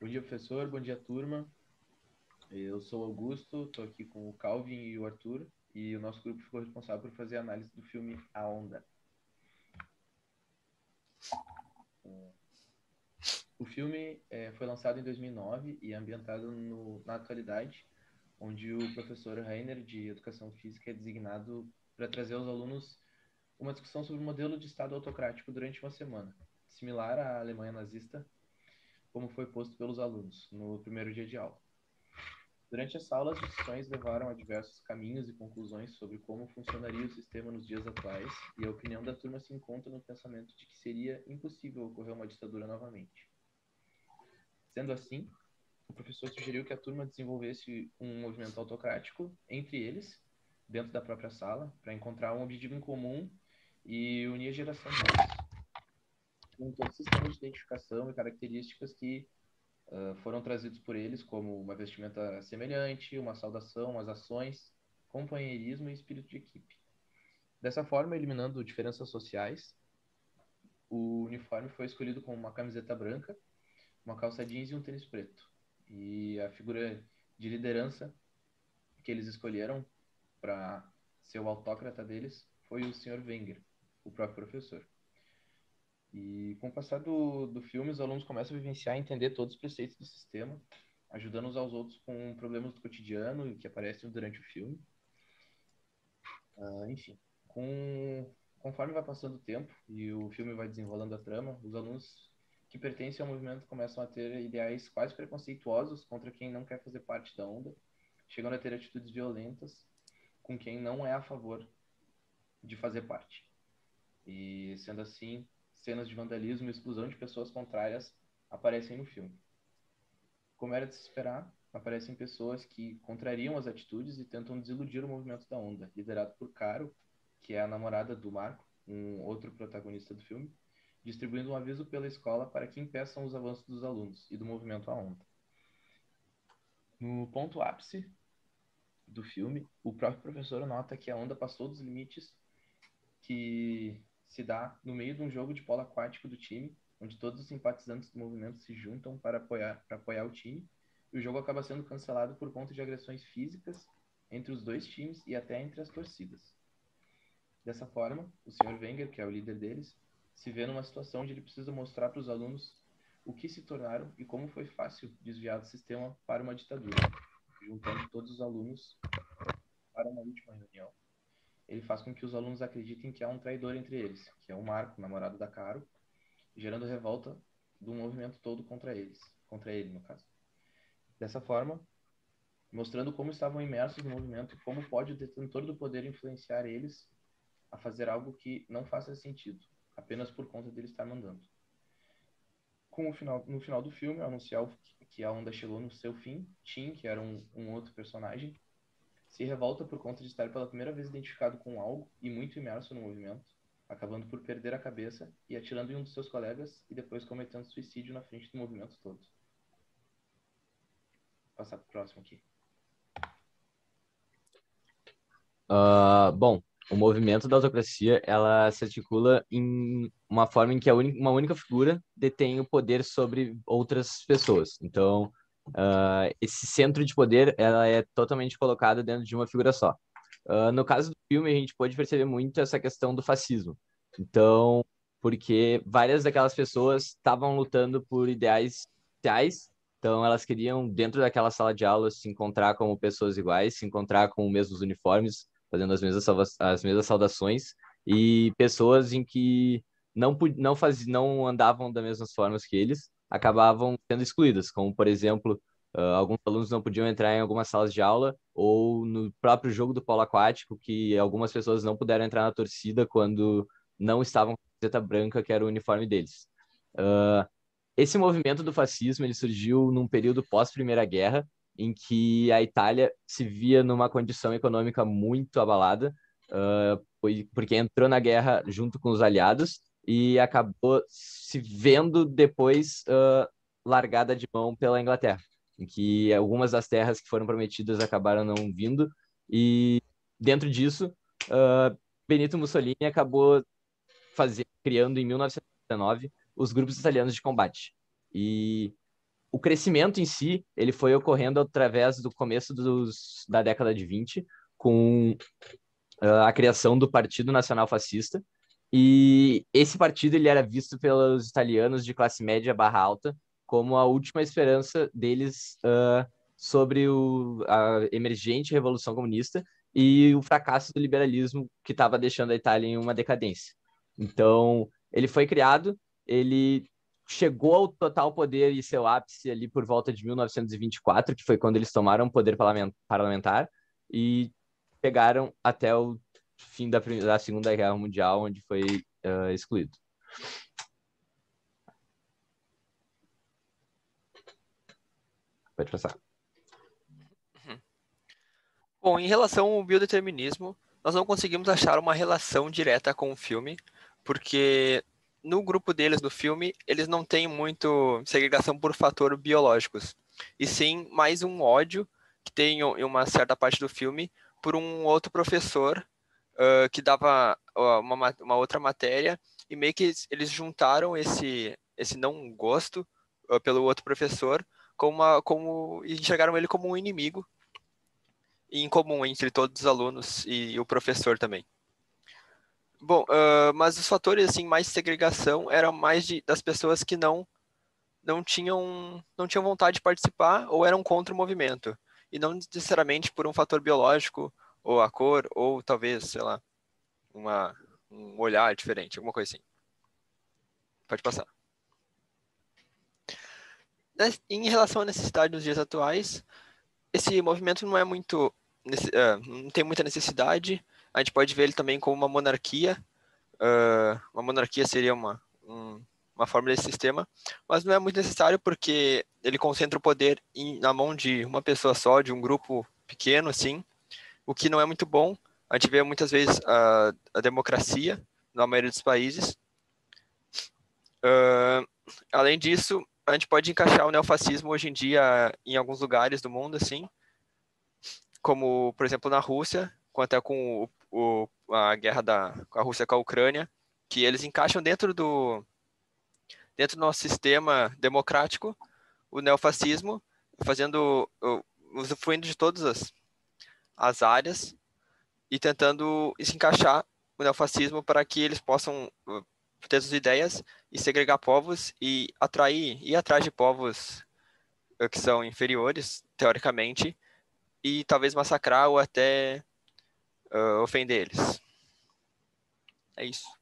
Bom dia, professor. Bom dia, turma. Eu sou o Augusto, estou aqui com o Calvin e o Arthur, e o nosso grupo ficou responsável por fazer a análise do filme A Onda. O filme foi lançado em 2009 e é ambientado na atualidade, onde o professor Rainer, de Educação Física, é designado para trazer aos alunos uma discussão sobre o modelo de Estado autocrático durante uma semana, similar à Alemanha nazista, como foi posto pelos alunos no primeiro dia de aula. Durante essa aula, as discussões levaram a diversos caminhos e conclusões sobre como funcionaria o sistema nos dias atuais, e a opinião da turma se encontra no pensamento de que seria impossível ocorrer uma ditadura novamente. Sendo assim, o professor sugeriu que a turma desenvolvesse um movimento autocrático entre eles, dentro da própria sala, para encontrar um objetivo em comum e unir a geração deles, com todo o sistema de identificação e características que foram trazidos por eles, como uma vestimenta semelhante, uma saudação, as ações, companheirismo e espírito de equipe. Dessa forma, eliminando diferenças sociais, o uniforme foi escolhido com uma camiseta branca, uma calça jeans e um tênis preto. E a figura de liderança que eles escolheram para ser o autócrata deles foi o Sr. Wenger, o próprio professor. E com o passar do filme, os alunos começam a vivenciar e entender todos os preceitos do sistema, ajudando uns aos outros com problemas do cotidiano que aparecem durante o filme. Enfim, conforme vai passando o tempo e o filme vai desenrolando a trama, os alunos que pertencem ao movimento começam a ter ideais quase preconceituosos contra quem não quer fazer parte da onda, chegando a ter atitudes violentas com quem não é a favor de fazer parte. E, sendo assim, cenas de vandalismo e exclusão de pessoas contrárias aparecem no filme. Como era de se esperar, aparecem pessoas que contrariam as atitudes e tentam desiludir o movimento da onda, liderado por Caro, que é a namorada do Marco, um outro protagonista do filme, distribuindo um aviso pela escola para que impeçam os avanços dos alunos e do movimento à onda. No ponto ápice do filme, o próprio professor nota que a onda passou dos limites que se dá no meio de um jogo de polo aquático do time, onde todos os simpatizantes do movimento se juntam para apoiar o time, e o jogo acaba sendo cancelado por conta de agressões físicas entre os dois times e até entre as torcidas. Dessa forma, o Sr. Wenger, que é o líder deles, se vê numa situação onde ele precisa mostrar para os alunos o que se tornaram e como foi fácil desviar do sistema para uma ditadura, juntando todos os alunos para uma última reunião. Ele faz com que os alunos acreditem que há um traidor entre eles, que é o Marco, namorado da Caro, gerando revolta do movimento todo contra ele, no caso. Dessa forma, mostrando como estavam imersos no movimento e como pode o detentor do poder influenciar eles a fazer algo que não faça sentido, apenas por conta dele estar mandando. No final do filme, ao anunciar que a onda chegou no seu fim, Tim, que era um outro personagem, se revolta por conta de estar pela primeira vez identificado com algo e muito imerso no movimento, acabando por perder a cabeça e atirando em um dos seus colegas e depois cometendo suicídio na frente do movimento todo. Vou passar para o próximo aqui. Bom, o movimento da autocracia, ela se articula em uma forma em que uma única figura detém o poder sobre outras pessoas. Então, esse centro de poder, ela é totalmente colocada dentro de uma figura só. No caso do filme, a gente pode perceber muito essa questão do fascismo. Então, porque várias daquelas pessoas estavam lutando por ideais sociais, então elas queriam, dentro daquela sala de aula, se encontrar como pessoas iguais, se encontrar com os mesmos uniformes, fazendo as mesmas saudações, e pessoas em que não andavam das mesmas formas que eles, acabavam sendo excluídas, como, por exemplo, alguns alunos não podiam entrar em algumas salas de aula, ou no próprio jogo do polo aquático, que algumas pessoas não puderam entrar na torcida quando não estavam com a camiseta branca, que era o uniforme deles. Uh, Esse movimento do fascismo ele surgiu num período pós-Primeira Guerra, em que a Itália se via numa condição econômica muito abalada, porque entrou na guerra junto com os aliados e acabou se vendo depois largada de mão pela Inglaterra, em que algumas das terras que foram prometidas acabaram não vindo, e dentro disso, Benito Mussolini acabou criando em 1919 os grupos italianos de combate. E o crescimento em si, ele foi ocorrendo através do começo da década de 20, com a criação do Partido Nacional Fascista, e esse partido ele era visto pelos italianos de classe média barra alta como a última esperança deles sobre a emergente Revolução Comunista e o fracasso do liberalismo que estava deixando a Itália em uma decadência. Então, ele foi criado, ele chegou ao total poder e seu ápice ali por volta de 1924, que foi quando eles tomaram o poder parlamentar, e pegaram até o fim da Segunda Guerra Mundial, onde foi excluído. Pode passar. Bom, em relação ao biodeterminismo, nós não conseguimos achar uma relação direta com o filme, porque no grupo deles do filme, eles não têm muito segregação por fatores biológicos, e sim mais um ódio que tem em uma certa parte do filme por um outro professor que dava uma outra matéria, e meio que eles juntaram esse não gosto pelo outro professor e enxergaram ele como um inimigo em comum entre todos os alunos e o professor também. Bom, mas os fatores assim mais de segregação eram mais das pessoas que não tinham vontade de participar ou eram contra o movimento, e não necessariamente por um fator biológico ou a cor ou talvez, sei lá, um olhar diferente, alguma coisa assim. Pode passar. Em relação à necessidade nos dias atuais, esse movimento não é muito, não tem muita necessidade. A gente pode ver ele também como uma monarquia. Uma monarquia seria uma forma desse sistema, mas não é muito necessário porque ele concentra o poder na mão de uma pessoa só, de um grupo pequeno, assim, o que não é muito bom. A gente vê muitas vezes a democracia na maioria dos países. Além disso, a gente pode encaixar o neofascismo hoje em dia em alguns lugares do mundo, assim, como, por exemplo, na Rússia, até com a guerra com a Rússia com a Ucrânia, que eles encaixam dentro do nosso sistema democrático o neofascismo, usufruindo de todas as áreas e tentando se encaixar o neofascismo para que eles possam ter suas ideias e segregar povos e ir atrás de povos que são inferiores, teoricamente, e talvez massacrar ou até ofender eles. É isso.